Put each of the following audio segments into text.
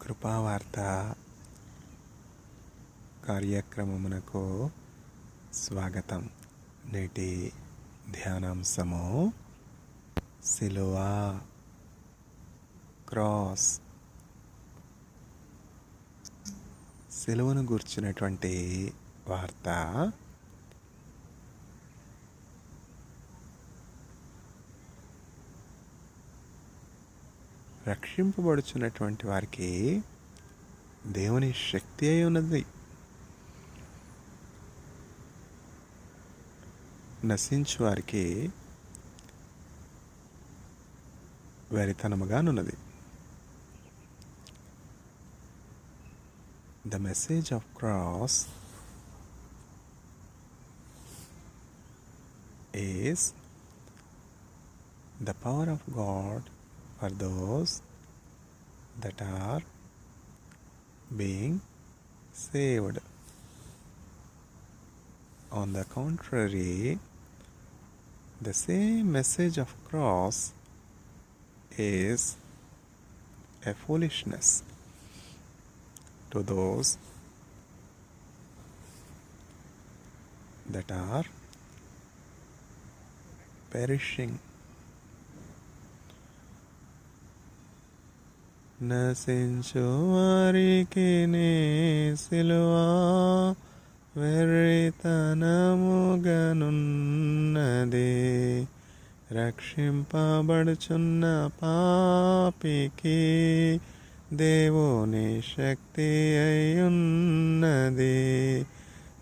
కృపావార్త కార్యక్రమమునకు స్వాగతం. నేటి ధ్యానాంశము సిలువ, క్రాస్. సిలువను గూర్చినటువంటి వార్త రక్షింపబడుచున్నటువంటి వారికి దేవుని శక్తి అయి ఉన్నది. నశించు వారికి వెరితనముగానున్నది. The message of cross is the power of God for those that are being saved. On the contrary, the same message of cross is a foolishness to those that are perishing. నశించు వారికి నీ సిలువ వెర్రితనముగనున్నది, రక్షింపబడుచున్న పాపికి దేవుని శక్తి అయ్యున్నది.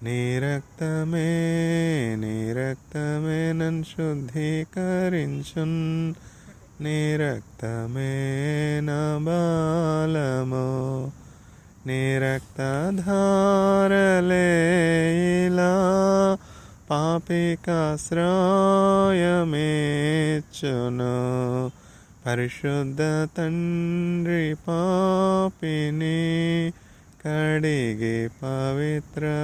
నీ రక్తమే నన్ను శుద్ధీకరించున్, నీ రక్తమే నా బలము, నీ రక్తధారలే ఇలా పాపికాశ్రయమేచ్చును. పరిశుద్ధ తండ్రి పాపిని కడిగి పవిత్రపరచుము.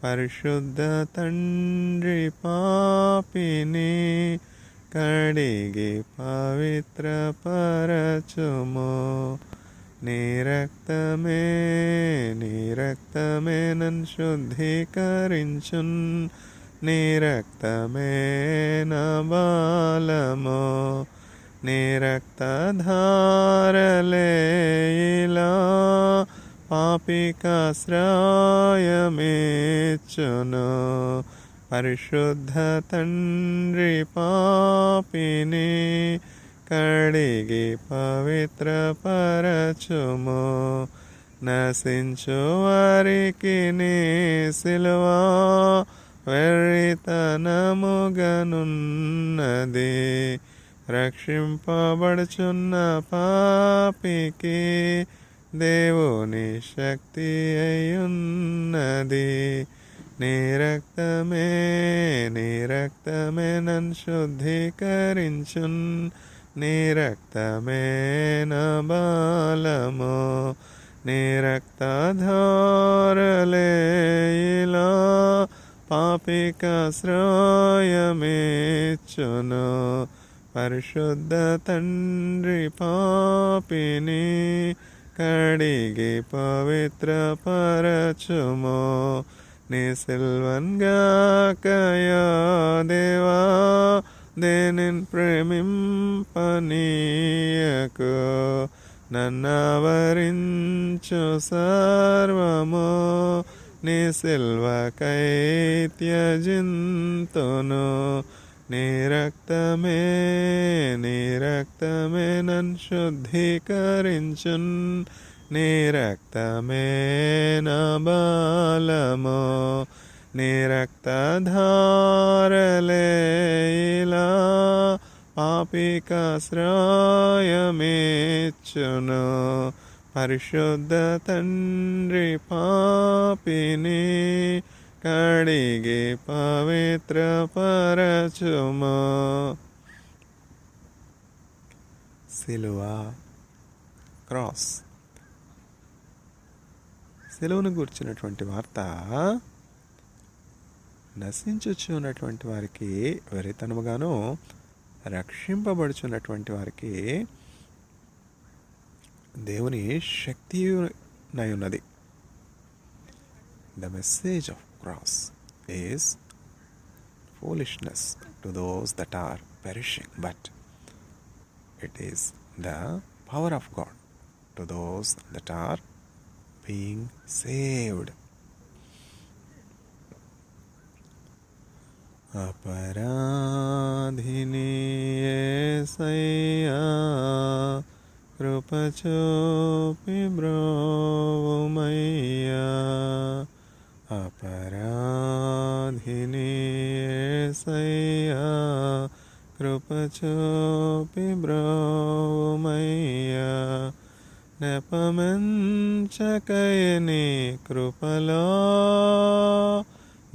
పరిశుద్ధ తండ్రి పాపిని కడిగి పవిత్రపరచుము. నీ రక్తమే నన్ను శుద్ధీకరించున్, నీ రక్తమే నా బలము, నీ రక్తధారలే ఇలా పాపికాశ్రయమేచ్చును. పరిశుద్ధ తండ్రి పాపిని కడిగి పవిత్రపరచుము. నశించు వారికి నీ సిలువ వెర్రితనముగనున్నది, రక్షింపబడుచున్న పాపికి దేవుని శక్తి అయ్యున్నది. నీ రక్తమే నన్ను శుద్ధీకరించున్, నీ రక్తమే నా బలము, నీ రక్తధారలే ఇలా పాపికాశ్రయమేచ్చును. పరిశుద్ధ తండ్రి పాపిని కడిగి పవిత్రపరచుము. నీ సిల్వన్గాకయా దేవా, దేనిన్ ప్రేమింపనీయకు, నన్నవరించు సర్వము నీ సిల్వకై త్యజింతును. నీ రక్తమే నన్ను శుద్ధీకరించున్, నీ రక్తమే నా బలము, నీ రక్తధారలే ఇలా పాపికాశ్రయమేచ్చును. పరిశుద్ధ తండ్రి పాపిని కడిగి పవిత్రపరచుము. సిలువ, క్రాస్. సిలువను గూర్చినటువంటి వార్త నశించుచున్నటువంటి వారికి వెరితనముగాను, రక్షింపబడుచున్నటువంటి వారికి దేవుని శక్తి నై ఉన్నది. The message of cross is foolishness to those that are perishing, but it is the power of God to those that are being saved. अपराधिनी యేసయ్యా కృప చూపి బ్రోవుమయ్యా. अपराधिनी యేసయ్యా కృప చూపి బ్రోవుమయ్యా. నెపమెంచకయని కృపలో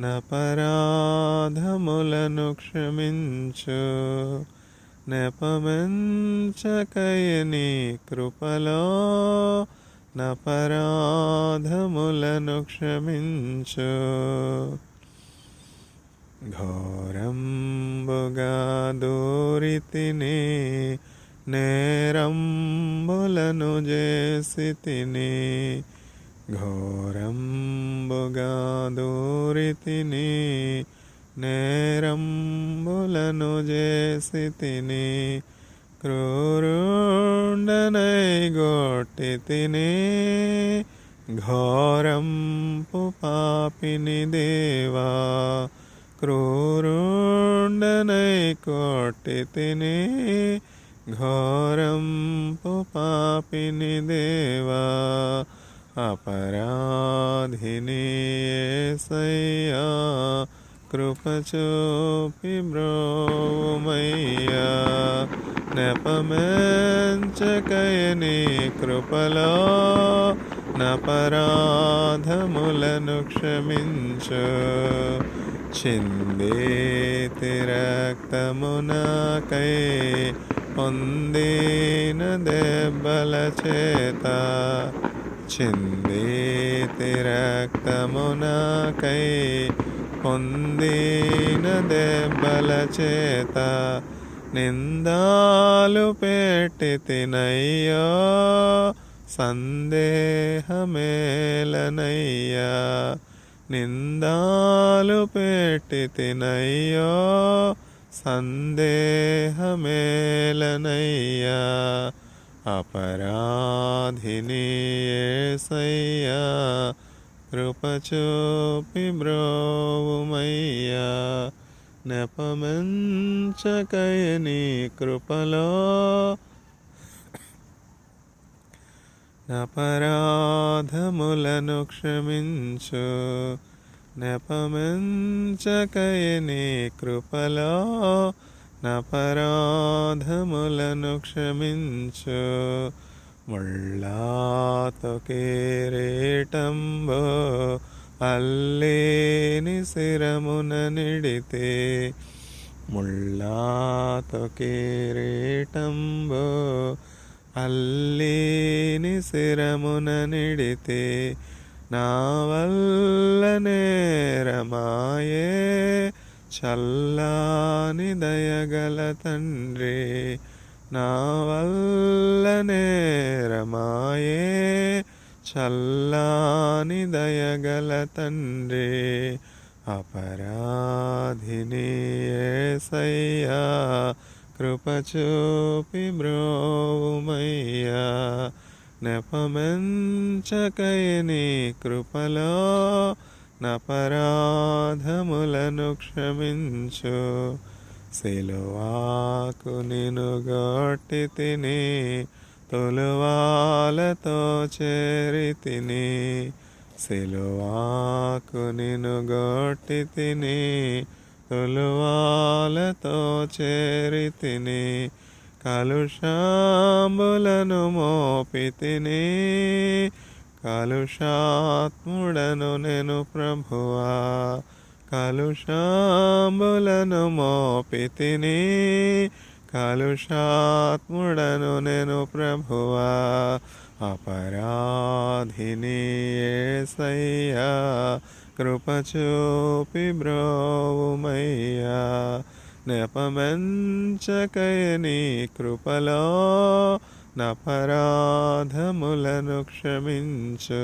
నపరాధములను క్షమించు. నెపమెంచకయని కృపలో నపరాధములను క్షమించు. ఘోరంబుగా దూరితిని నేరంబులను చేసితిని. ఘోరంబుగా దూరితిని నేరంబులను చేసితిని. క్రూరుండనై గొట్టితిని ఘోరంపు పాపిని దేవా. క్రూరుండనై కొట్టితిని ఘోరంపు పాపిని దేవా. अपराधिनी యేసయ్యా కృప చూపి బ్రోవుమయ్యా. నెపమెంచకయని కృపలో నపరాధములను క్షమించు. చిందేతి రక్తమునకై పొందిన దెబ్బల చేత. చిందేతి రక్తమునకై పొందిన దెబ్బల చేత. నిందాలు పెట్టి తినయ్యో సందేహమేలనయ్యా. నిందాలు పెట్టి తినయ్యో సందేహమేలనయ్యా. अपराधिनी యేసయ్యా కృప చూపి బ్రోవుమయ్యా. నెపమెంచకయని కృపలో నపరాధములను క్షమించు. నెపమెంచకయని కృపలో నపరాధములను క్షమించు. ముళ్ళాతో కిరీటంబు అల్లేని శిరమున నిడితే. ముళ్ళాతో కిరీటంబు అల్లేని శిరమున నిడితే. నా వల్ల నేరమాయే చల్లాని దయగల తండ్రి. నా వల్ల నేరమాయే చల్లాని దయగల తండ్రి. अपराधिनी యేసయ్యా కృప చూపి బ్రోవుమయ్యా. నెపమెంచకయని కృపలో నపరాధములను క్షమించు. సిలువాకు నిన్ను గొట్టితిని తొలువాలతో చేరితిని. సిలువాకు నిన్ను గొట్టితిని తొలువాలతో చేరితిని. కలుషాంబులను మోపితిని కలుషాత్ముడను నేను ప్రభువా. కలుషాంబులను మోపితిని కలుషాత్ముడను నేను ప్రభువా. अपराधिनी యేసయ్యా కృప చూపి బ్రోవుమయ్యా. నెపమెంచకయని కృపలో నపరాధములను క్షమించు.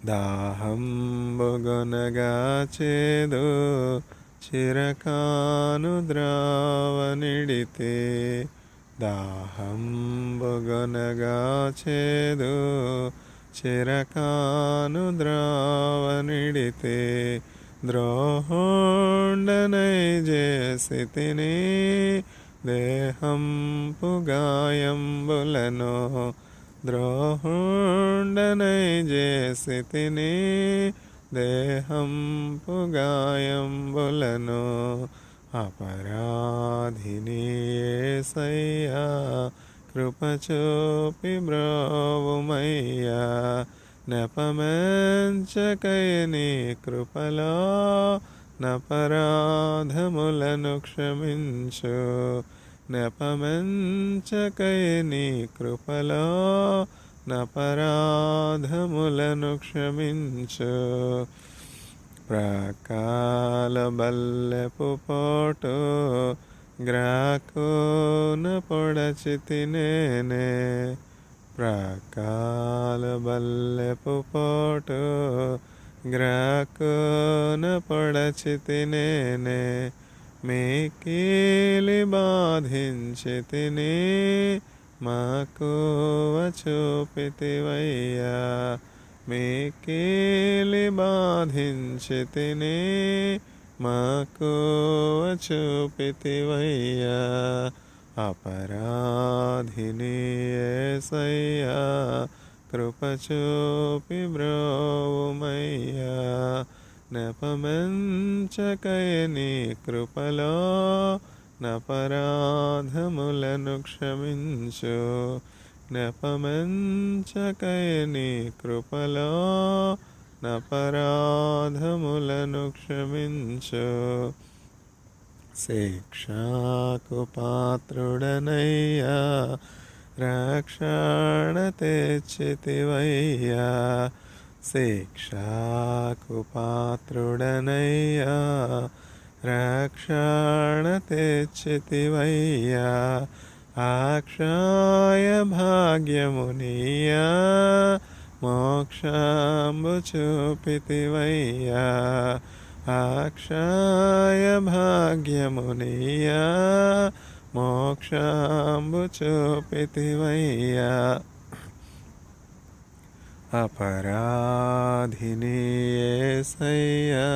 దాహంబుగొనగా చేదు చిరకాను ద్రావనిడితే. దాహంబుగొనగా చేదు చిరకాను ద్రావనిడితే. ద్రోహుండనై చేసి తిని దేహంపు గాయంబులను. ద్రోహుండనై చేసి తిని దేహంపు గాయంబులను. అపరాధిని యేసయ్యా కృపచూపి బ్రోవుమయ్యా. నెపమెంచకై నీ కృపలో నపరాధములను క్షమించు. నెపమెంచకై నీ కృపలో నపరాధములను క్షమించు. ప్రకాల బల్లెపు పోటు గ్రాకున పొడచితి నేనే. ప్రకాల బల్లెపు పోటు గ్రాకున పొడచితి నేనే. మీకీలి బాధించి తిని మక్కువ చూపితివయ్యా. మీకీలి బాధించి తిని మక్కువ చూపితివయ్యా. అపరాధిని యేసయ్యా కృపచూపి బ్రోవుమయ్యా. నెపమెంచకై నీ కృపలో నపరాధములను క్షమించు. నెపమెంచకై నీ కృపలో నపరాధములను క్షమించు. శిక్షకు పాత్రుడనయ్యా రక్షణ తెచ్చితివయ్యా. శిక్షకు పాత్రుడనయ్యా రక్షణ తెచ్చితివయ్యా. అక్షయ భాగ్యమునియా మోక్షంబు చూపితివయ్యా. అక్షయ భాగ్యమునియా మోక్షంబు చూపితివయ్యా. అపరాధిని యేసయ్యా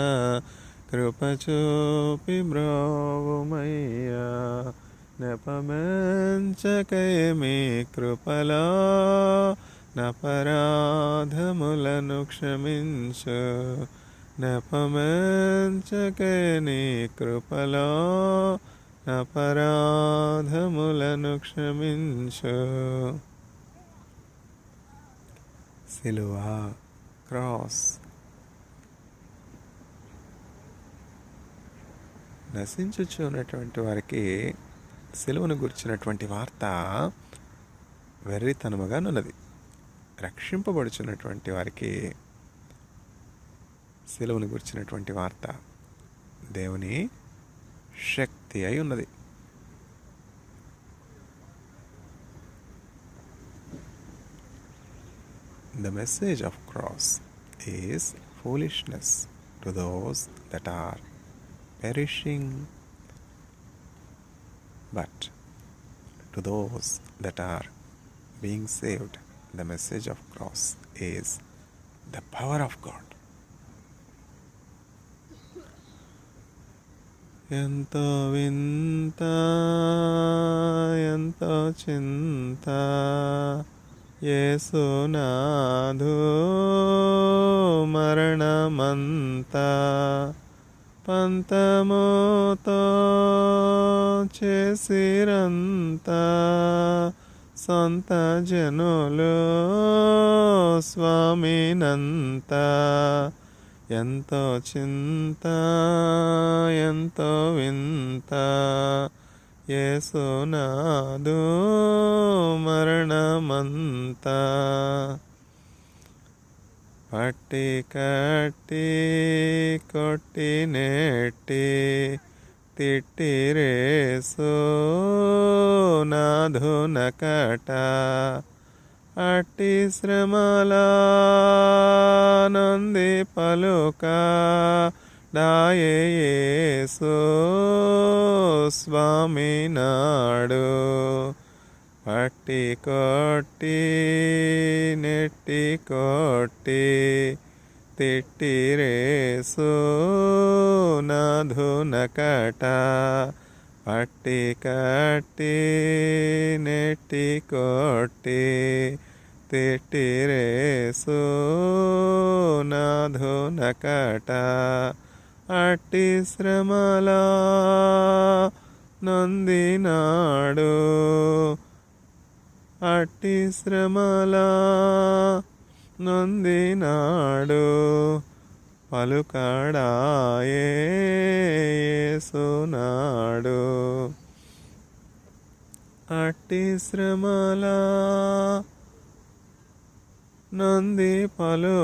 కృపచూపి బ్రోవుమయ్యా. నెపమెంచకై మీ కృపలో నపరాధములను క్షమించు. నెపమెంచకై నీ కృపలో నపరాధములను క్షమించు. సిలువ క్రాస్. నశించుచున్నటువంటి వారికి సిలువను గుర్చినటువంటి వార్త వెర్రితనముగానున్నది. రక్షింపబడుచున్నటువంటి వారికి సిలువను గుర్చినటువంటి వార్త దేవుని శక్తి అయి ఉన్నది. The message of cross is foolishness to those that are perishing, but to those that are being saved, the message of cross is the power of God. ఎంతో వింత ఎంతో చింత యేసునాథు మరణమంతా పంతముతో చేసిరంతా సొంత జనులు స్వామినంతా. ఎంతో చింత ఎంతో వింత యేసునాథు మరణమంతా పట్టి కట్టి కొట్టి నెట్టి తిట్టిరేసో నాధునకట అట్టి శ్రమల నొంది పలుక డాయేసు స్వామి నాడు పట్టి కొట్టి నెట్టి కొట్టి తిట్టిరేసు నాధునకట పట్టి కట్టి నెట్టి కొట్టి తిట్టిరేసు నాధునకట అట్టి శ్రమల నొందినాడు అట్టి శ్రమల నొందినాడు పలుకడాయేసునాడు అట్టి శ్రమల నొంది పలుకడాయేసు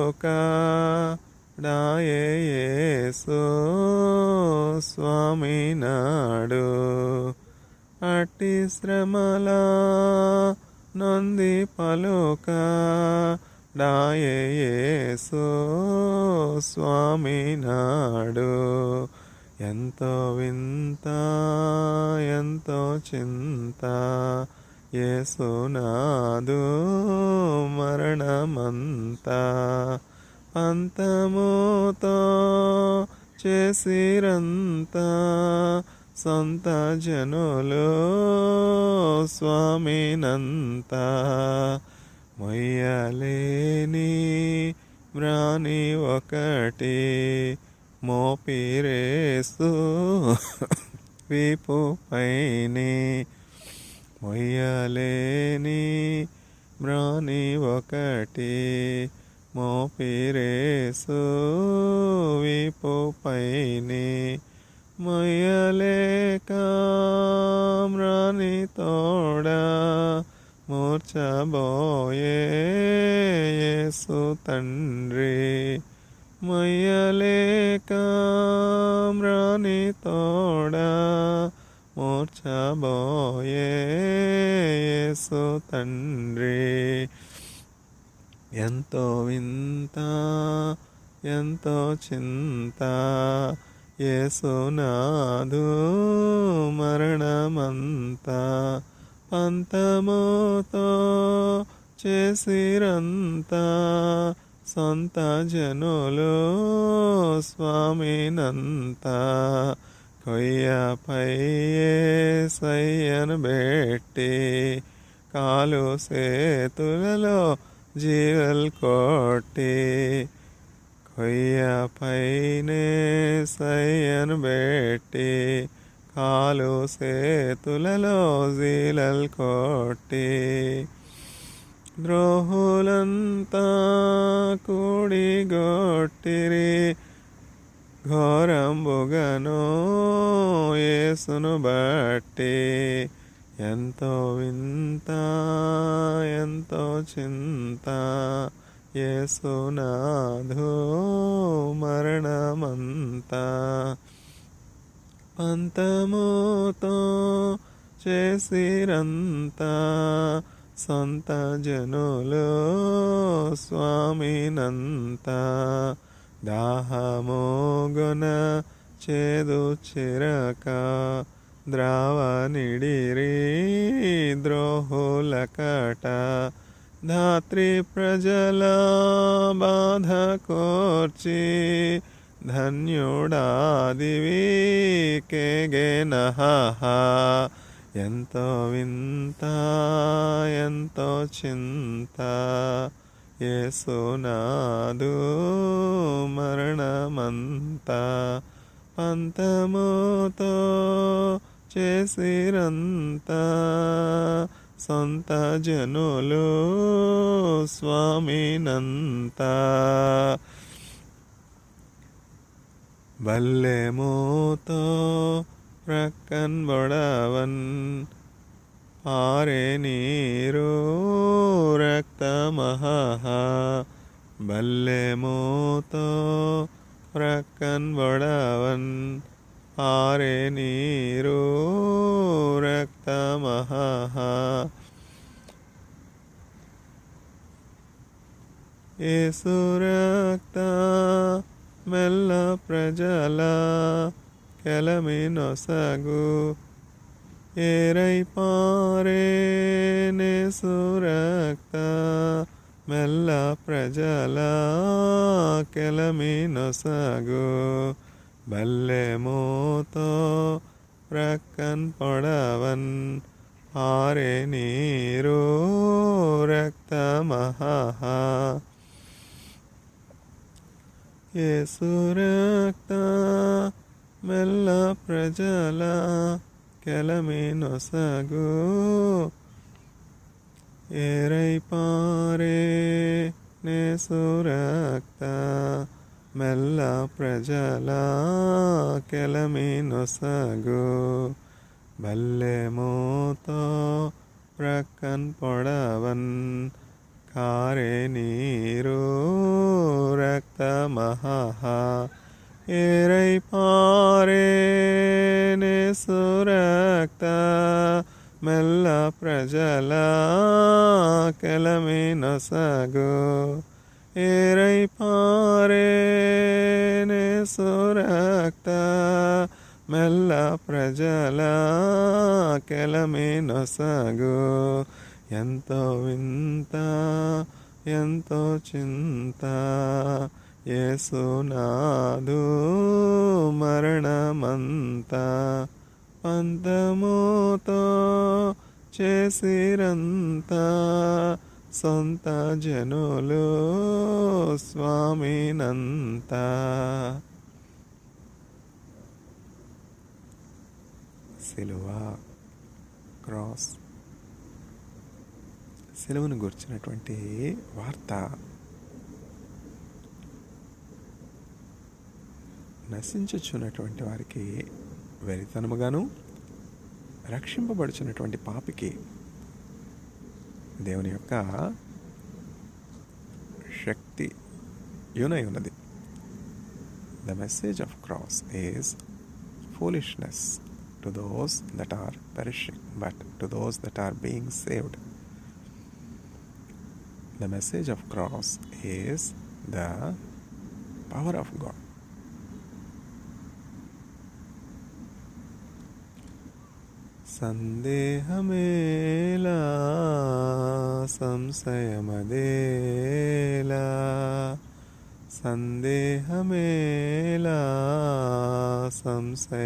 స్వామి నాడు అట్టి శ్రమల నొంది పలుకడాయేసు స్వామి నాడు ఎంతో వింత ఎంతో చింత యేసునాదు మరణమంతా పంతముతో చేసిరంతా సొంత జనులు స్వామినంతా మొయ్యలేని మ్రాని ఒకటి మోపిరేసు వీపు పైని మొయ్యలేని మ్రాని ఒకటి మోపిరేసు వీపు పైని మొయ్యలేక మ్రాని తోడా మూర్ఛబోయే యేసు తండ్రి మొయ్యలేక మ్రాని తోడా మూర్ఛబోయే యేసు తండ్రి ఎంతో వింత ఎంతో చింత యేసునాదు మరణమంతా పంతముతో చేసిరంతా సొంత జనులు స్వామినంతా కొయ్యపై యేసయ్యను బెట్టి కాలు సేతులలో జీవల్ కొట్టి కొయ్యపైనే సయ్యను బెట్టి కాలు సేతులలో జీలల్ కొట్టి ద్రోహులంతా కూడిగొట్టిరి ఘోరంబుగను యేసును బట్టి ఎంతో వింత ఎంతో చింత యేసునాదు మరణమంతా పంతముతో చేసిరంతా సొంత జనులు స్వామినంతా దాహమోగొన చేదు చిరక ద్రావనిడిరి ద్రోహులకట ధాత్రి ప్రజల బాధ కోర్చి ధన్యుడాదివి కేగెనహ ఎంతో వింత ఎంతో చింత యేసునాదు మరణమంతా పంతముతో చేసిరంతా సొంత జనులు స్వామినంతా బల్లెమూతో ప్రక్కన్ బొడవన్ పారే నీరు రక్తమహ బల్లెమూతో ప్రక్కన్ బొడవన్ ఆరే నీరు రక్తమహః యేసు రక్త మెల్ల ప్రజల ಕೆಲಮಿನೊಸಗು ಏರೈ ಪಾರೇನೆಸು ರಕ್ತ మెల్ల ప్రజల కెలమినొసగు బల్లెమోతో ప్రక్కన్ పొడవన్ ఆరే నీరు రక్తమహః యేసు రక్త మెల్ల ప్రజల కెలమినొసగు ఏరై పారే నేసు రక్త మెల్ల ప్రజల కెలమినొసగు బల్లెమోతో ప్రక్కన్ పొడవన్ కారే నీరు రక్తమహః ఏరై పారే నేసు రక్త మెల్ల ప్రజల కెలమినొసగు ఏరై పారే నేసు రక్త మెల్ల ప్రజల కెలమినొసగు ఎంతో వింత ఎంతో చింత యేసునాథు మరణమంతా పంతముతో చేసిరంతా సొంత జనులు స్వామినంతా సిలువ క్రాస్ సిలువను గుర్చినటువంటి వార్త నశించుచున్నటువంటి వారికి వెరితనముగాను రక్షింపబడుచున్నటువంటి పాపికి దేవుని యొక్క శక్తి యునై ఉన్నది. The message of cross is foolishness to those that are perishing, but to those that are being saved, the message of cross is the power of God. సందేహమేలా సంశయమదేలా సందేహమేలా సంశయమదేలా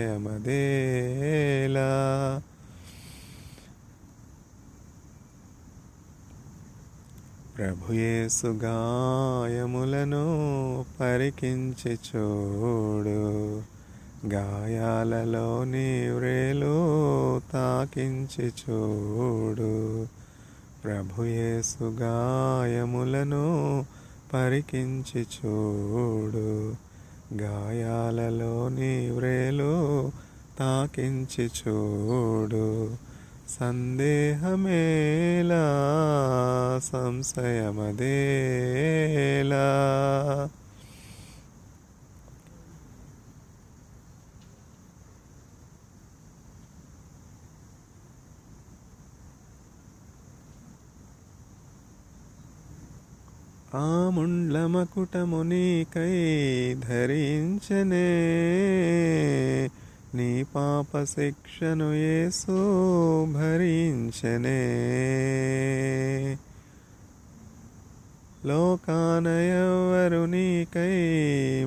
ప్రభుయేసు గాయములను పరికించి చూడు, గాయాలలోని వ్రేలు తాకించి చూడు. ప్రభుయేసు గాయములను పరికించి చూడు, గాయాలలోని వ్రేలు తాకించి చూడు. సందేహమేలా సంశయమదేలా. ఆ ముండ్ల మకుటము నీకై ధరించనే, నీ పాప శిక్షను యేసు భరించనే. లోకాన ఎవ్వరు నీకై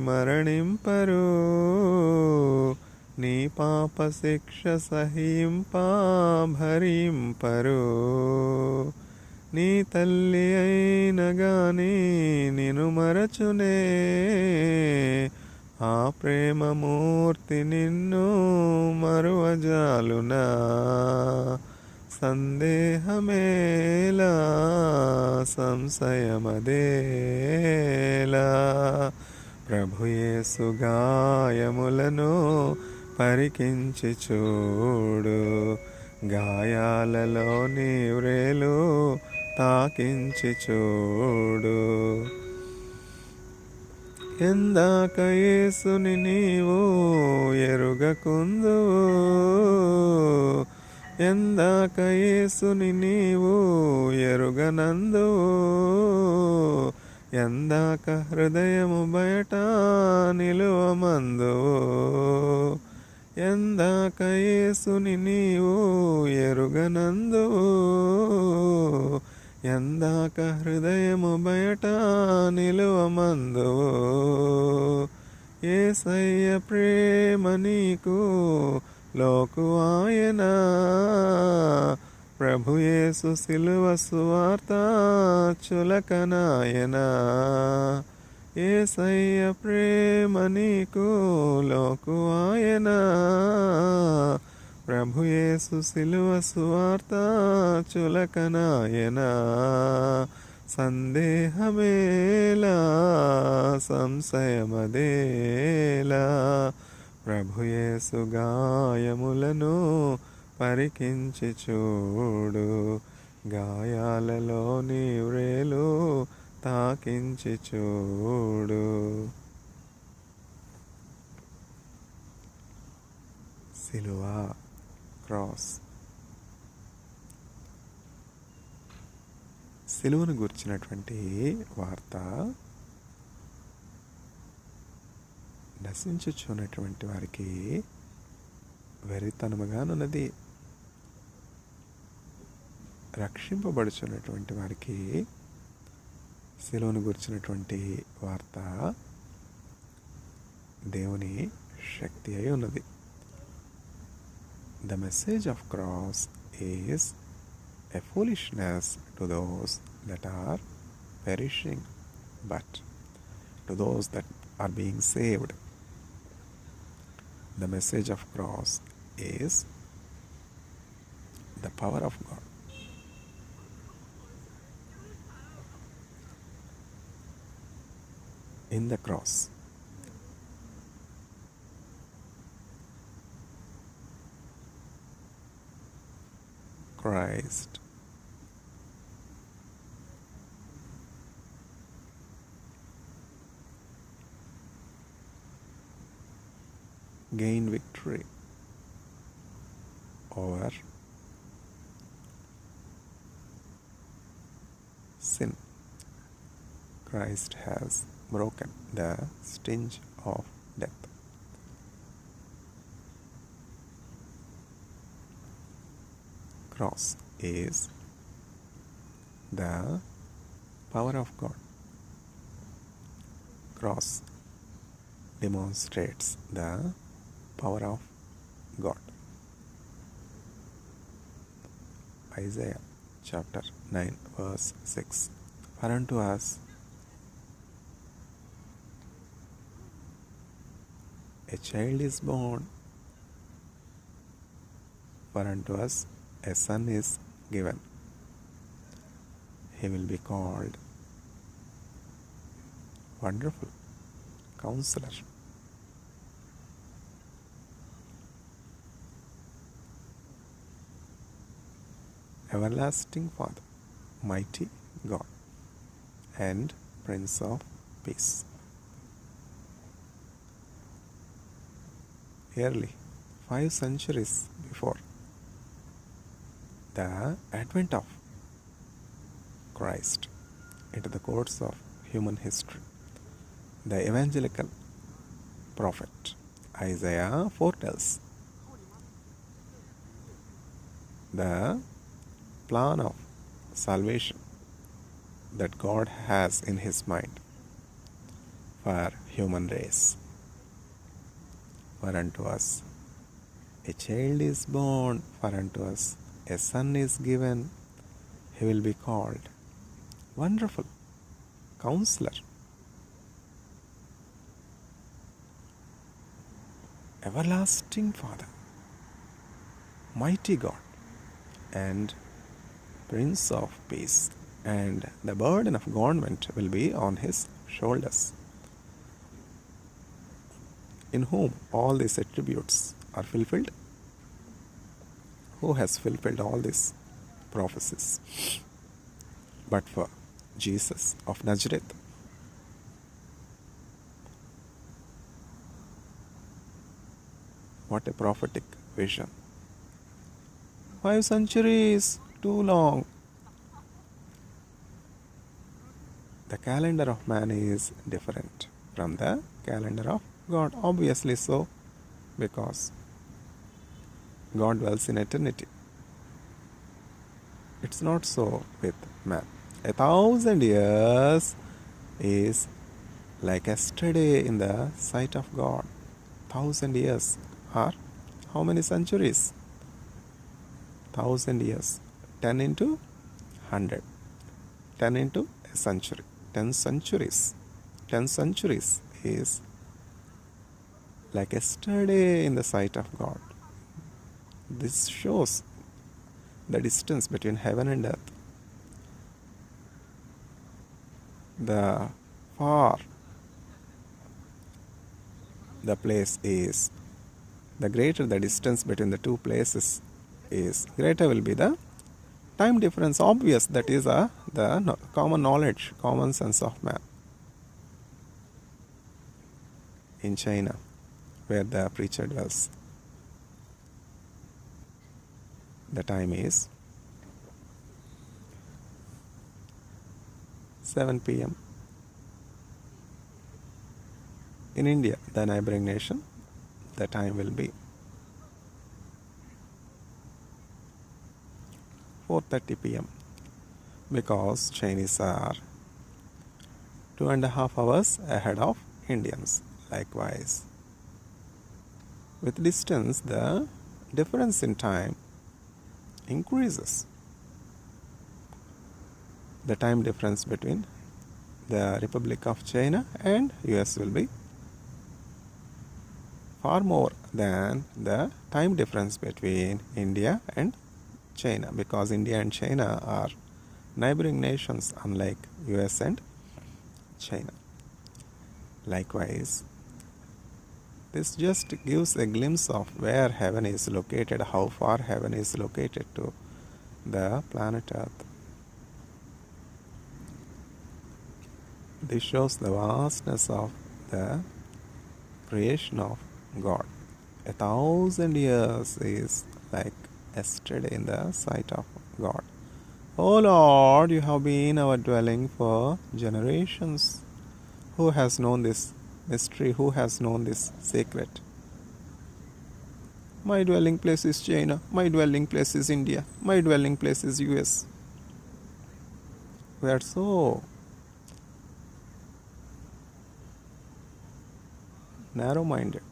మరణింపరు, నీ పాప శిక్ష సహింపా భరింపరు. నీ తల్లి అయిన గాని నిన్ను మరచునే, ఆ ప్రేమమూర్తి నిన్ను మరువజాలునా. సందేహమేలా సంశయమదేలా. ప్రభుయేసు గాయములను పరికించి చూడు, గాయాలలోని వ్రేలు తాకించి చూడు. ఎందాక యేసుని నీవు ఎరుగకుందువు, ఎందాక యేసుని నీవు ఎరుగనందువు, ఎందాక హృదయము బయట నిలువమందువు, ఎందాక యేసుని నీవు ఎరుగనందువు, ఎందాక హృదయము బయట నిలువమందువు. యేసయ్య ప్రేమ నీకు లోకువాయన, ప్రభు యేసు సిలువ సువార్త చులకనాయన. యేసయ్య ప్రేమ నీకు లోకువాయన, ప్రభు యేసు సిలువ సువార్త చులకనాయన. సందేహమేలా సంశయమదేలా, ప్రభు యేసు గాయములను పరికించి చూడు, గాయాలలోని వ్రేలు తాకించి చూడు. సిలువ, క్రాస్. సిలువను గుర్చినటువంటి వార్త నశించుచున్నటువంటి వారికి వెరితనముగానున్నది, రక్షింపబడుచున్నటువంటి వారికి సిలువను గుర్చినటువంటి వార్త దేవుని శక్తి అయి ఉన్నది. The message of cross is a foolishness to those that are perishing, but to those that are being saved, the message of cross is the power of God. In the cross, Christ gained victory over sin. Christ has broken the sting of death. Cross is the power of God. Cross demonstrates the power of God. Isaiah chapter 9 verse 6. For unto us a child is born, for unto us a son is given. He will be called Wonderful Counselor, Everlasting Father, Mighty God, and Prince of Peace. Early 5 centuries before the advent of Christ into the course of human history, the evangelical prophet Isaiah foretells the plan of salvation that God has in his mind for human race. For unto us a child is born, for unto us a son is given. He will be called Wonderful Counselor, Everlasting Father, Mighty God, and Prince of Peace. And the burden of government will be on his shoulders, in whom all these attributes are fulfilled. Who has fulfilled all these prophecies but for Jesus of Nazareth? What a prophetic vision. 5 centuries, too long. The calendar of man is different from the calendar of God. Obviously so, because God dwells in eternity. It's not so with man. 1,000 years is like yesterday in the sight of God. 1,000 years are how many centuries? 1,000 years. 10 into 100. 10 into a century. 10 centuries. 10 centuries is like yesterday in the sight of God. This shows the distance between heaven and earth. The far the place is, the greater the distance between the two places is, greater will be the time difference. Obvious, that is the common knowledge, common sense of man. In China, where the preacher dwells, the time is 7 p.m. In India, the neighboring nation, the time will be 4:30 p.m. because Chinese are 2.5 hours ahead of Indians. Likewise, with distance, the difference in time increases. The time difference between the Republic of China and US will be far more than the time difference between India and China, because India and China are neighboring nations, unlike US and China. Likewise, this just gives a glimpse of where heaven is located, how far heaven is located to the planet Earth. This shows the vastness of the creation of God. 1,000 years is like yesterday in the sight of God. O Lord, you have been our dwelling for generations. Who has known this mystery? Who has known this secret? My dwelling place is China. My dwelling place is India. My dwelling place is US. We are so narrow-minded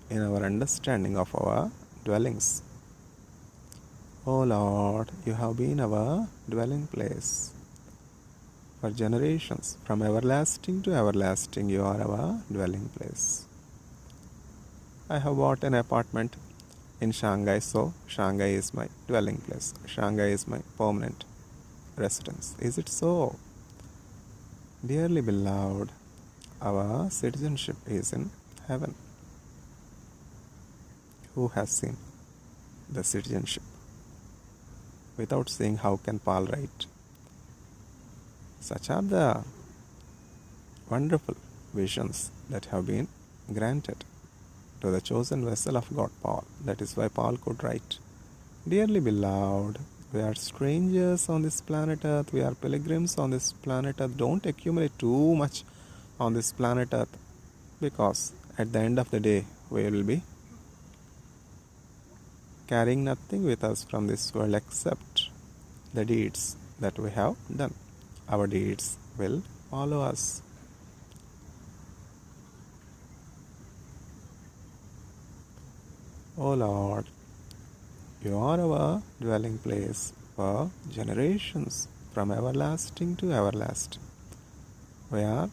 in our understanding of our dwellings. O Lord, you have been our dwelling place for generations. From everlasting to everlasting, you are our dwelling place. I have bought an apartment in Shanghai, so Shanghai is my dwelling place. Shanghai is my permanent residence. Is it so? Dearly beloved, our citizenship is in heaven. Who has seen the citizenship? Without seeing, how can Paul write? Such are the wonderful visions that have been granted to the chosen vessel of God, Paul. That is why Paul could write, Dearly beloved, we are strangers on this planet Earth. We are pilgrims on this planet Earth. Don't accumulate too much on this planet Earth, because at the end of the day, we will be carrying nothing with us from this world except the deeds that we have done. Our deeds will follow us. O Lord, you are our dwelling place for generations, from everlasting to everlasting. We are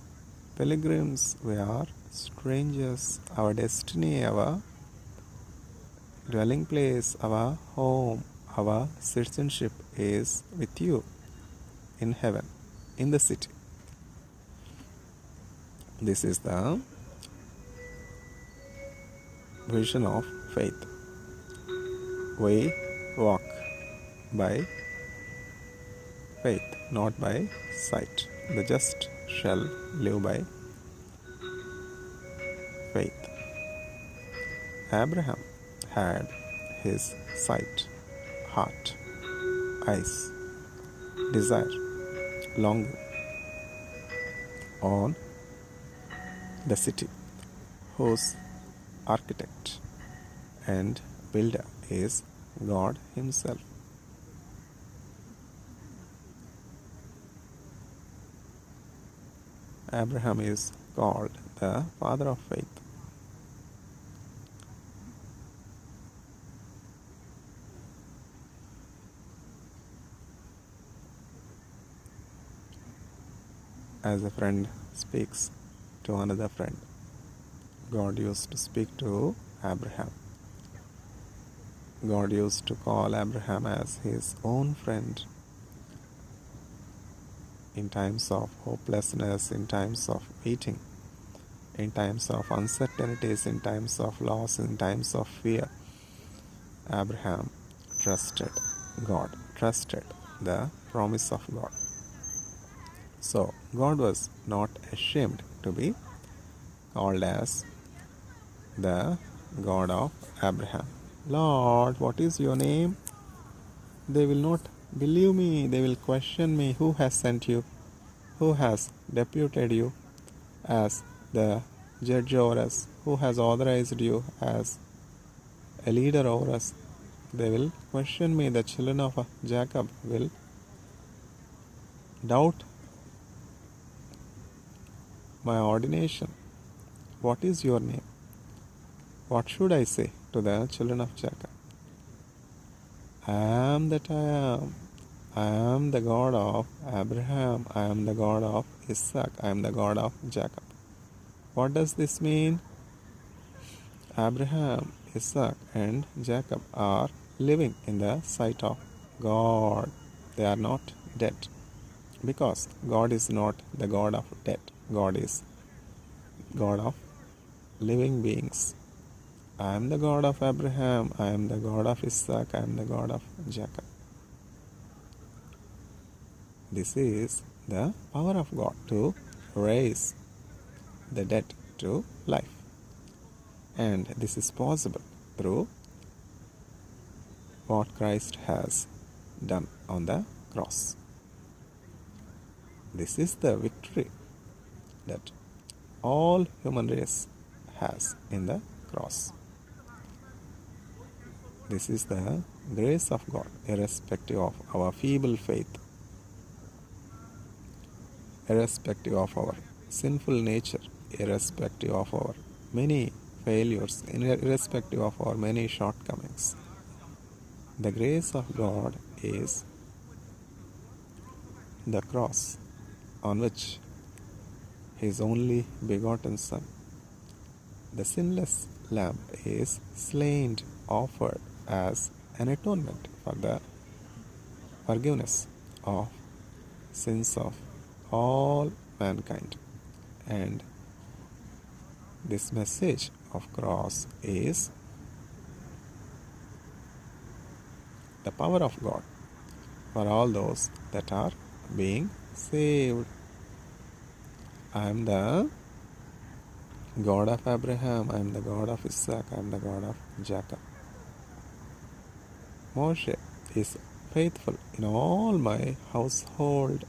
pilgrims, we are strangers. Our destiny, our dwelling place, our home, our citizenship is with you in heaven, in the city. This is the vision of faith. We walk by faith, not by sight. The just shall live by faith. Abraham had his sight, heart, eyes, desire, longing on the city whose architect and builder is God Himself. Abraham is called the father of faith. As a friend speaks to another friend, God used to speak to Abraham. God used to call Abraham as His own friend in times of hopelessness, in times of waiting, in times of uncertainties, in times of loss, in times of fear. Abraham trusted God, trusted the promise of God. So, God was not ashamed to be called as the God of Abraham. Lord, what is your name? They will not believe me. They will question me. Who has sent you? Who has deputed you as the judge over us? Who has authorized you as a leader over us? They will question me. The children of Jacob will doubt my ordination. What is your name? What should I say to the children of Jacob? I am that I am. I am the God of Abraham. I am the God of Isaac. I am the God of Jacob. What does this mean? Abraham, Isaac, and Jacob are living in the sight of God. They are not dead. Because God is not the God of dead. God is God of living beings. I am the God of Abraham. I am the God of Isaac. I am the God of Jacob. This is the power of God to raise the dead to life. And this is possible through what Christ has done on the cross. This is the victory that all human race has in the cross. This is the grace of God, irrespective of our feeble faith, irrespective of our sinful nature, irrespective of our many failures, irrespective of our many shortcomings. The grace of God is the cross on which His only begotten Son, the sinless Lamb, is slain, offered as an atonement for the forgiveness of sins of all mankind. And this message of cross is the power of God for all those that are being saved. I am the God of Abraham, I am the God of Isaac, I am the God of Jacob. Moshe is faithful in all my household.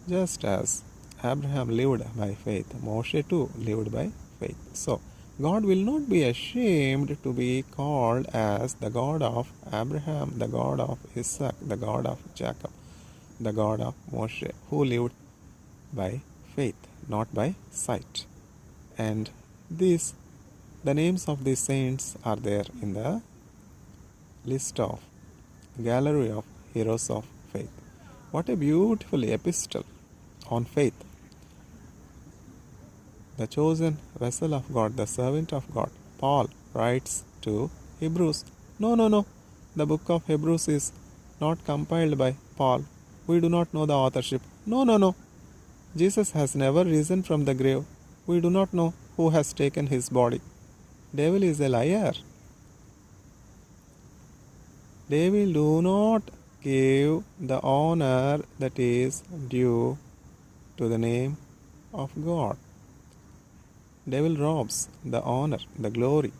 Just as Abraham lived by faith, Moshe too lived by faith. So, God will not be ashamed to be called as the God of Abraham, the God of Isaac, the God of Jacob, the God of Moshe, who lived by faith, not by sight. And the names of these saints are there in the list of gallery of heroes of faith. What a beautiful epistle on faith. The chosen vessel of God, the servant of God, Paul writes to Hebrews. No. The book of Hebrews is not compiled by Paul. We do not know the authorship. No. Jesus has never risen from the grave. We do not know who has taken his body. Devil is a liar. Devil do not give the honor that is due to the name of God. Devil robs the honor, the glory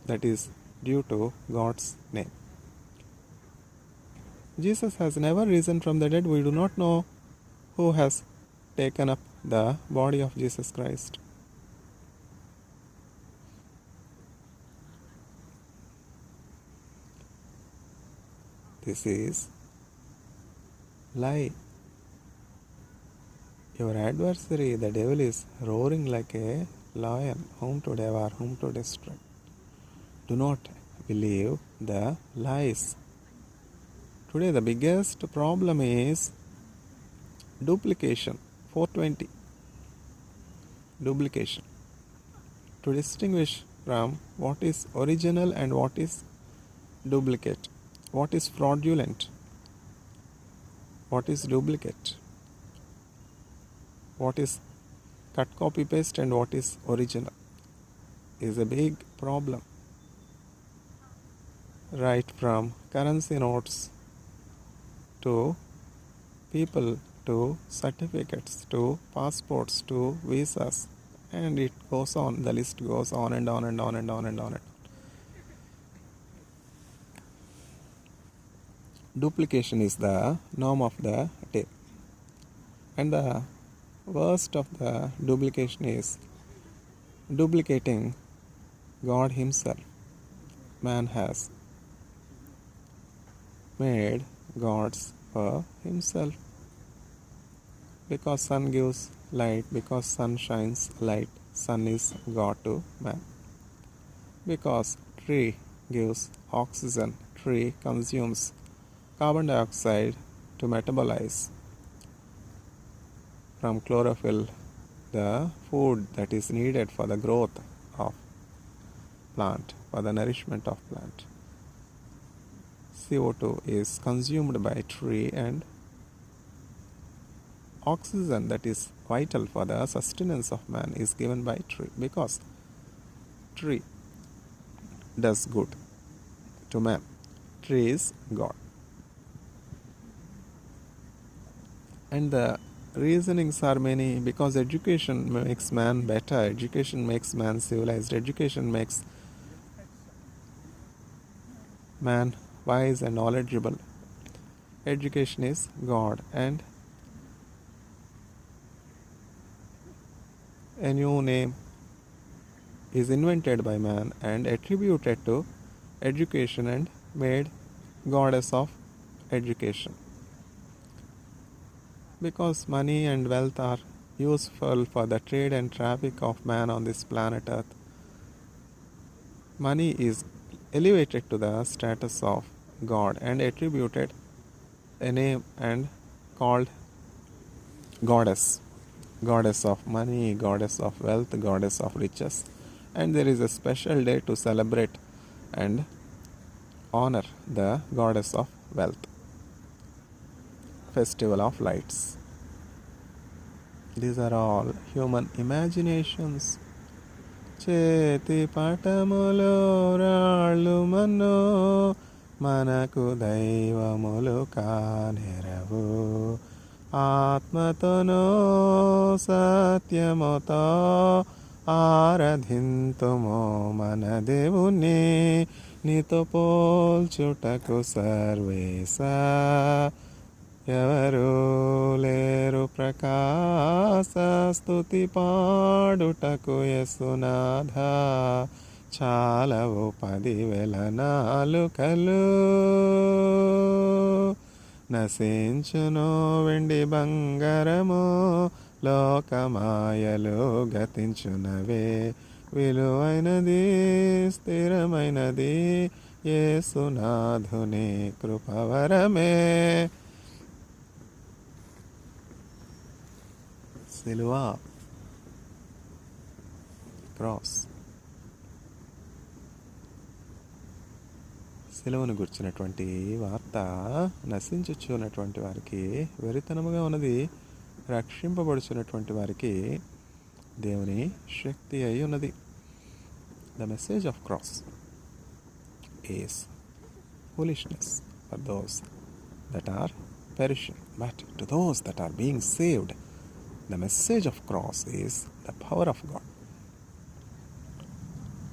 that is due to God's name. Jesus has never risen from the dead. We do not know who has taken up the body of Jesus Christ. This is lie. Your adversary, the devil, is roaring like a lion, whom to devour, whom to destroy. Do not believe the lies. Today the biggest problem is duplication. 420. Duplication. To distinguish from what is original and what is duplicate. What is fraudulent? What is duplicate? What is cut, copy, paste, and what is original is a big problem. Right from currency notes to people to certificates to passports to visas, and it goes on. The list goes on and on and on and on and on. Duplication is the norm of the day, and the worst of the duplication is duplicating God Himself. Man has made gods for himself. Because sun gives light, because sun shines light, sun is God to man. Because tree gives oxygen, tree consumes carbon dioxide to metabolize from chlorophyll the food that is needed for the growth of plant, for the nourishment of plant. CO2 is consumed by tree, and oxygen that is vital for the sustenance of man is given by tree, because tree does good to man. Tree is God. And the reasonings are many, because education makes man better, education makes man civilized, education makes man wise and knowledgeable. Education is God, and a new name is invented by man and attributed to education and made goddess of education. Because money and wealth are useful for the trade and traffic of man on this planet Earth, money is elevated to the status of God and attributed a name and called goddess. Goddess of money, goddess of wealth, goddess of riches. And there is a special day to celebrate and honor the goddess of wealth. Festival of lights. These are all human imaginations. Cheti patamulo raళ్ళు మన్నో మనకు దైవములు కానెరవు ఆత్మతోనో సత్యముతో ఆరాధింతుమో మన దేవుని నీతో పోల్చుటకు సర్వేశా ఎవరు లేరు ప్రకాశ స్తుతి పాడుటకు యేసునాథ చాలవు 10,000 నాలుకలు నశించును వెండి బంగారము లోకమాయలు గతించునవే విలువైనది స్థిరమైనది యేసునాథుని కృపవరమే. సిలువ, క్రాస్. సిలువను గుర్చినటువంటి వార్త నశించుచున్నటువంటి వారికి వెరితనముగా ఉన్నది, రక్షింపబడుచున్నటువంటి వారికి దేవుని శక్తి అయి ఉన్నది. The message of cross is foolishness for those that are perishing, but to those that are being saved, the message of cross is the power of God.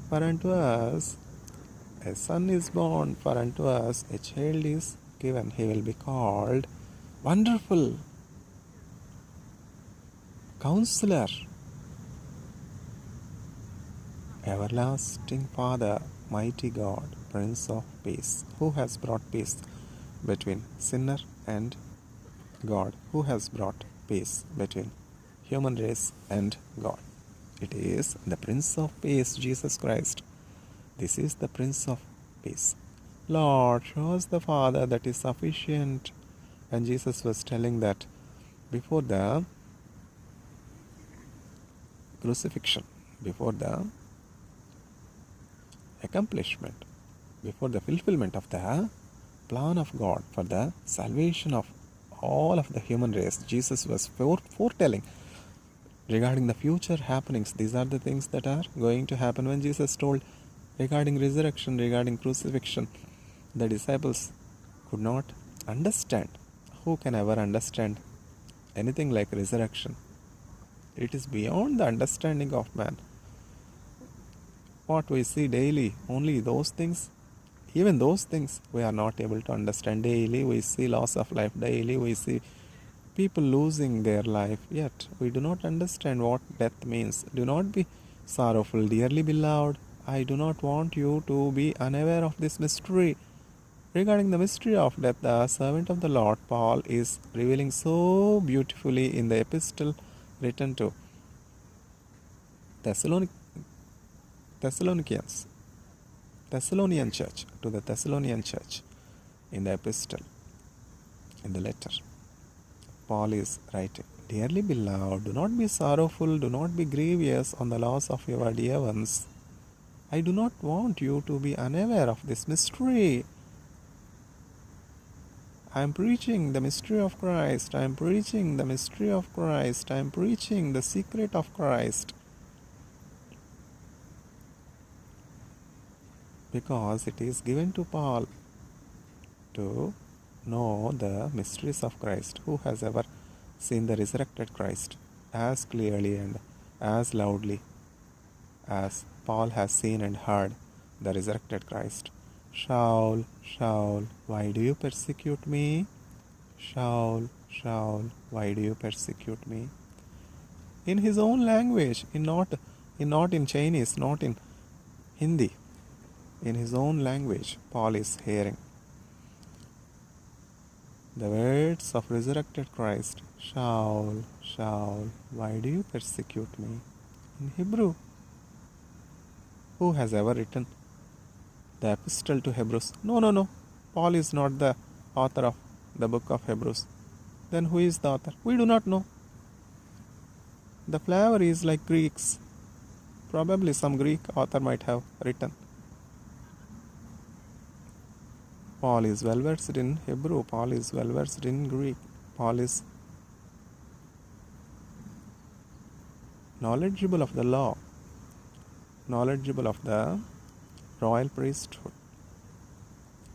For unto us A son is born, for unto us a child is given. He will be called Wonderful, Counselor, Everlasting Father, Mighty God, Prince of Peace. Who has brought peace between sinner and God? Who has brought peace between human race and God? It is the Prince of Peace, Jesus Christ. This is the Prince of Peace. Lord, show us the Father, that is sufficient. And Jesus was telling that before the crucifixion, before the accomplishment, before the fulfillment of the plan of God for the salvation of all of the human race, Jesus was foretelling regarding the future happenings. These are the things that are going to happen. When Jesus told regarding resurrection, regarding crucifixion, the disciples could not understand. Who can ever understand anything like resurrection? It is beyond the understanding of man. What we see daily, only those things, even those things we are not able to understand. Daily we see loss of life, daily we see people losing their life, yet we do not understand what death means. Do not be sorrowful, dearly beloved. I do not want you to be unaware of this mystery. Regarding the mystery of death, the servant of the Lord, Paul, is revealing so beautifully in the epistle written to Thessalonian church, to the Thessalonian church. In the epistle, in the letter, Paul is writing, Dearly beloved, do not be sorrowful, do not be grievous on the loss of your dear ones. I do not want you to be unaware of this mystery. I am preaching the mystery of Christ. I am preaching the mystery of Christ. I am preaching the secret of Christ. Because it is given to Paul to know the mysteries of Christ. Who has ever seen the resurrected Christ as clearly and as loudly as Paul has seen and heard the resurrected Christ? Shaul, Shaul, why do you persecute me? Shaul, Shaul, why do you persecute me? In his own language, not in Chinese, not in Hindi. In his own language, Paul is hearing the words of resurrected Christ. Shaul, Shaul, why do you persecute me? In Hebrew. Who has ever written the epistle to Hebrews? No. Paul is not the author of the book of Hebrews. Then who is the author? We do not know. The flavor is like Greeks. Probably some Greek author might have written. Paul is well versed in Hebrew. Paul is well versed in Greek. Paul is knowledgeable of the law, knowledgeable of the royal priesthood.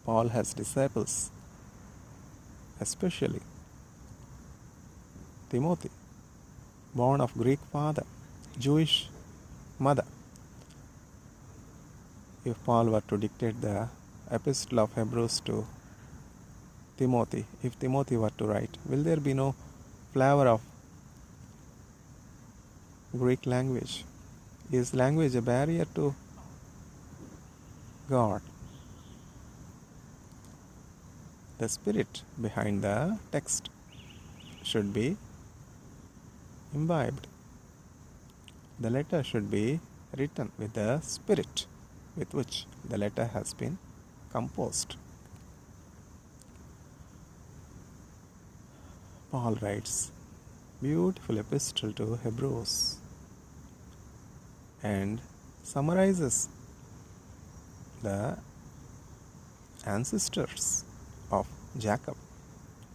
Paul has disciples, especially Timothy, born of Greek father, Jewish mother. If Paul were to dictate the epistle of Hebrews to Timothy, if Timothy were to write, will there be no flavor of Greek language? Is language a barrier to God? The spirit behind the text should be imbibed. The letter should be written with the spirit with which the letter has been composed. Paul writes beautiful epistle to Hebrews and summarizes the ancestors of Jacob,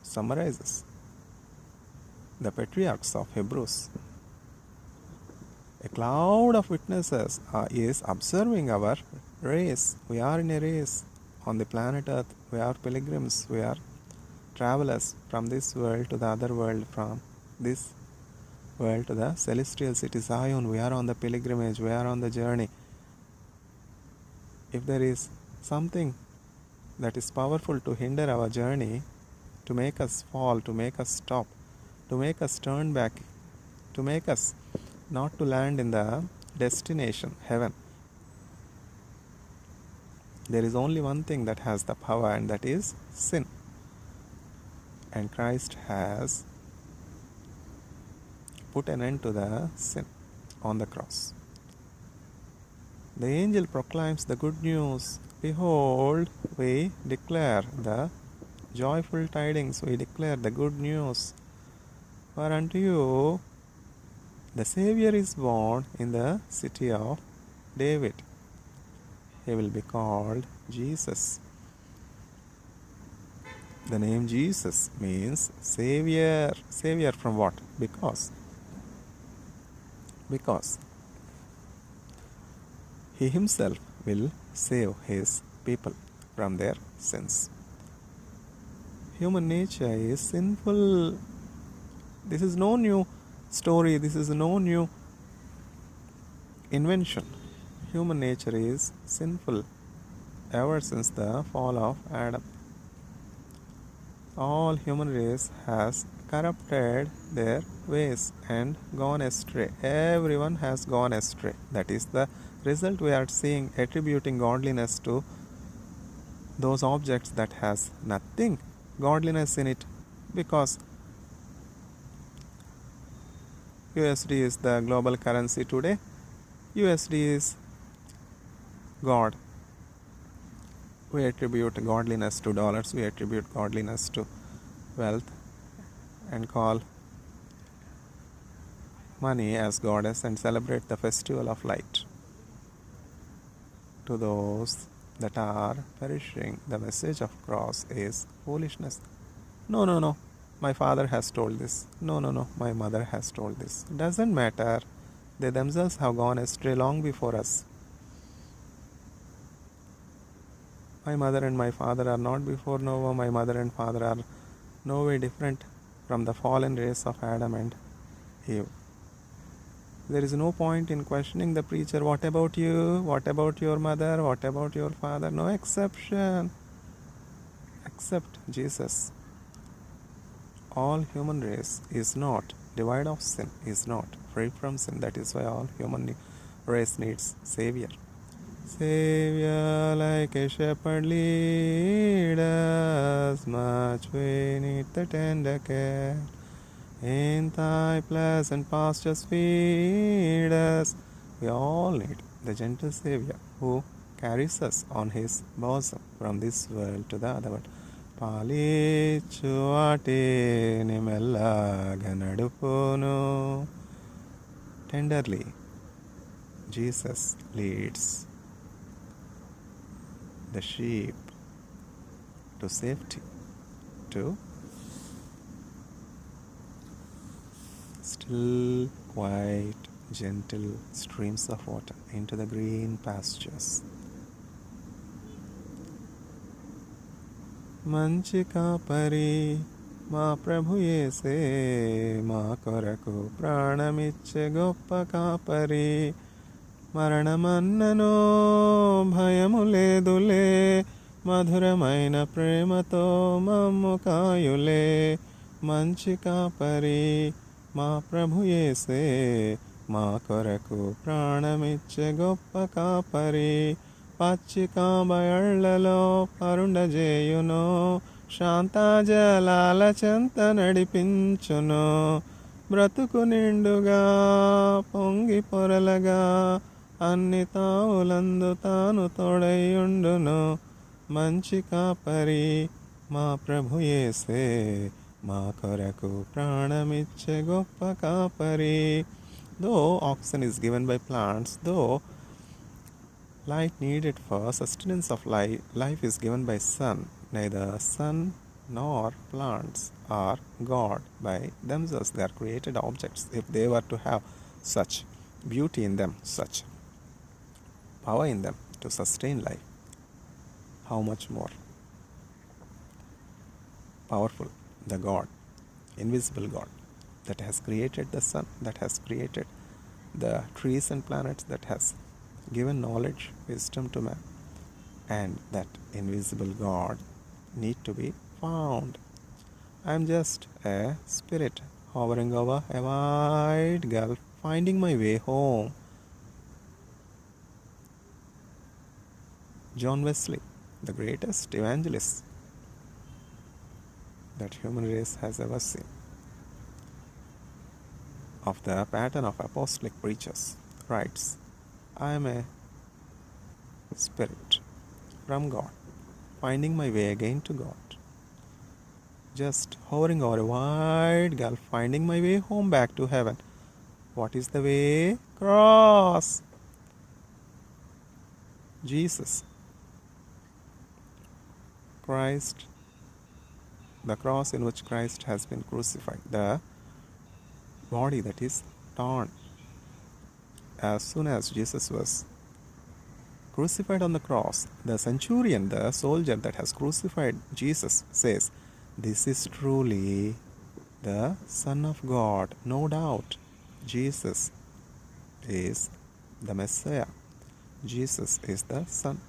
summarizes the patriarchs of Hebrews. A cloud of witnesses is observing our race. We are in a race on the planet Earth. We are pilgrims. We are travelers from this world to the other world, from this world to the celestial city Zion. We are on the pilgrimage. We are on the journey. If there is something that is powerful to hinder our journey, to make us fall, to make us stop, to make us turn back, to make us not to land in the destination, heaven. There is only one thing that has the power, and that is sin. And Christ has put an end to the sin on the cross. The angel proclaims the good news. Behold, we declare the joyful tidings, we declare the good news. For unto you the Savior is born in the city of David. He will be called Jesus. The name Jesus means Savior. Savior from what? Because He Himself will save His people from their sins. Human nature is sinful. This is no new story. This is no new invention. Human nature is sinful ever since the fall of Adam. All human race has corrupted their ways and gone astray. Everyone has gone astray. That is the result we are seeing, attributing godliness to those objects that has nothing godliness in it, because USD is the global currency today. USD is God. We attribute godliness to dollars, we attribute godliness to wealth, and call money as goddess and celebrate the festival of light. To those that are perishing, the message of cross is foolishness. No, my father has told this. No, my mother has told this. Doesn't matter. They themselves have gone astray long before us. My mother and my father are not before Noah. My mother and father are no way different from the fallen race of Adam and Eve. There is no point in questioning the preacher. What about you? What about your mother? What about your father? No exception except Jesus. All human race is not devoid of sin, is not free from sin. That is why all human race needs Savior. Savior, like a shepherd, lead us, much we need the tender care. In thy pleasant pastures feed us. We all need the gentle Savior who carries us on His bosom from this world to the other world. పాలిచ్చు వాటిని మెల్లగా నడుపును. Tenderly, Jesus leads the sheep to safety, to still, quiet, gentle streams of water, into the green pastures. మంచి కాపరి మా ప్రభు యేసే, మా కొరకు ప్రాణమిచ్చే గొప్ప కాపరి. మరణమన్ననో భయము లేదులే, మధురమైన ప్రేమతో మమ్ము కాయులే. మంచి కాపరి మా ప్రభు యేసే, మా కొరకు ప్రాణమిచ్చే గొప్ప కాపరి. పచ్చిక బయళ్లలో పరుండజేయును, శాంతజలాల చెంత నడిపించును. బ్రతుకు నిండుగా పొంగి పొరలగా, అన్ని తావులందు తాను తోడైయుండును. మంచి కాపరి మా ప్రభు యేసే, మా కొరకు ప్రాణమిచ్చే గొప్ప కాపరి. Though oxygen is given by plants, though light needed for sustenance of life is given by sun, neither sun nor plants are God by themselves. They are created objects. If they were to have such beauty in them, such power in them to sustain life, how much more powerful the God, invisible God, that has created the sun, that has created the trees and planets, that has given knowledge, wisdom to man, and that invisible God need to be found. I am just a spirit hovering over a wide gulf, finding my way home. John Wesley, the greatest evangelist that human race has ever seen, of the pattern of apostolic preachers, writes, I am a spirit from God, finding my way again to God. Just hovering over a wide gulf, finding my way home back to heaven. What is the way? Cross. Jesus, Christ, the cross in which Christ has been crucified, the body that is torn. As soon as Jesus was crucified on the cross, the centurion, the soldier that has crucified Jesus, says, this is truly the Son of God. No doubt, Jesus is the Messiah. Jesus is the Son.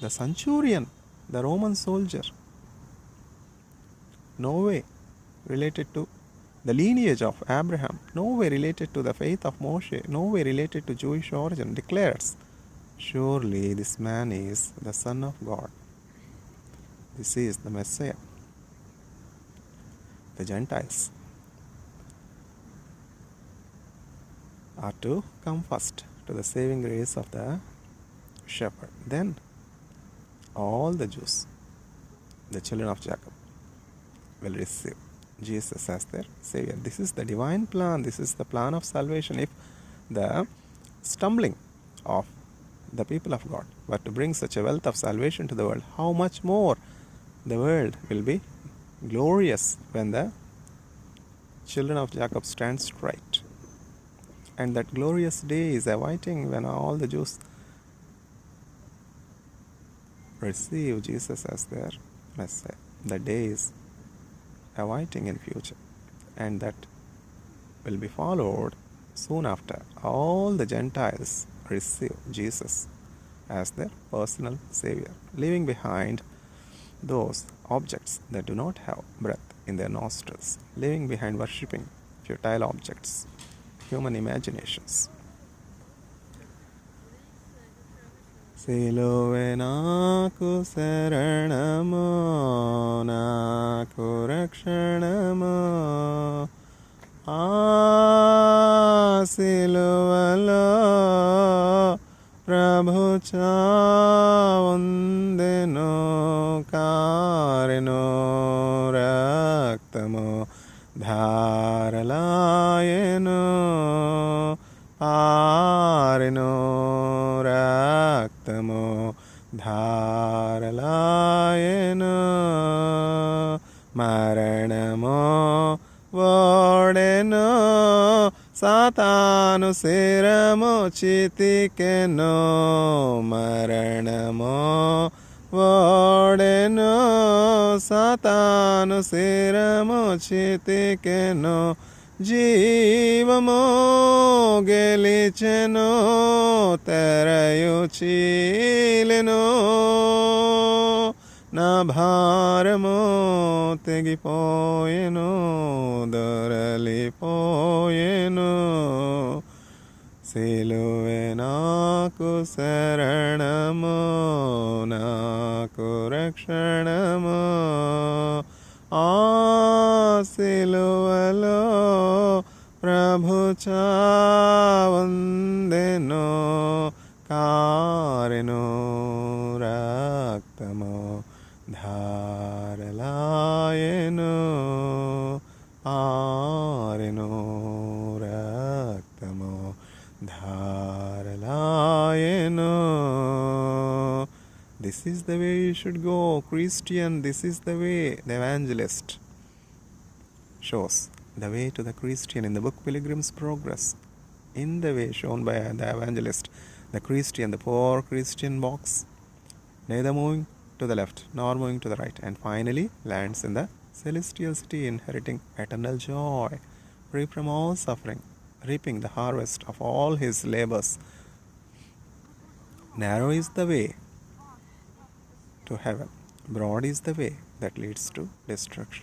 The centurion, the Roman soldier, no way related to the lineage of Abraham, no way related to the faith of Moshe, no way related to Jewish origin, declares, surely this man is the Son of God. This is the Messiah. The Gentiles are to come first to the saving grace of the shepherd. Then all the Jews, the children of Jacob, will receive Jesus as their Savior. This is the divine plan. This is the plan of salvation. If the stumbling of the people of God were to bring such a wealth of salvation to the world, how much more the world will be glorious when the children of Jacob stand straight. And that glorious day is awaiting when all the Jews receive Jesus as their Messiah. The day is awaiting in future, and that will be followed soon after all the Gentiles receive Jesus as their personal Savior, leaving behind those objects that do not have breath in their nostrils, leaving behind worshipping futile objects, human imaginations. సిలువే నాకు శరణము, నాకు రక్షణము. ఆ సిలువలో ప్రభు చావుందెను, కారెను రక్తము ధారలాయెను, పారెను రక్తము ధారలాయెను. మరణము ఓడెను, సాతాను శిరము చితికెను. మరణము ఓడెను, సాతాను శిరము చితికెను. జీవము గెలిచెను, తెరయు చీలెను. నా భారము తెగిపోయెను, దొరలిపోయెను. సిలువే నాకు శరణము, నాకు రక్షణము. ఆ సిలువలో ప్రభు చావుందెను, కారెను రక్తము ధారలాయెను, ఆరెను రక్తము ధారలాయెను. This is the way you should go, Christian. This is the way. The evangelist shows the way to the Christian in the book Pilgrim's Progress. In the way shown by the evangelist, the Christian, the poor Christian, walks neither moving to the left nor moving to the right, and finally lands in the celestial city, inheriting eternal joy, free from all suffering, reaping the harvest of all his labors. Narrow is the way to heaven. Broad is the way that leads to destruction.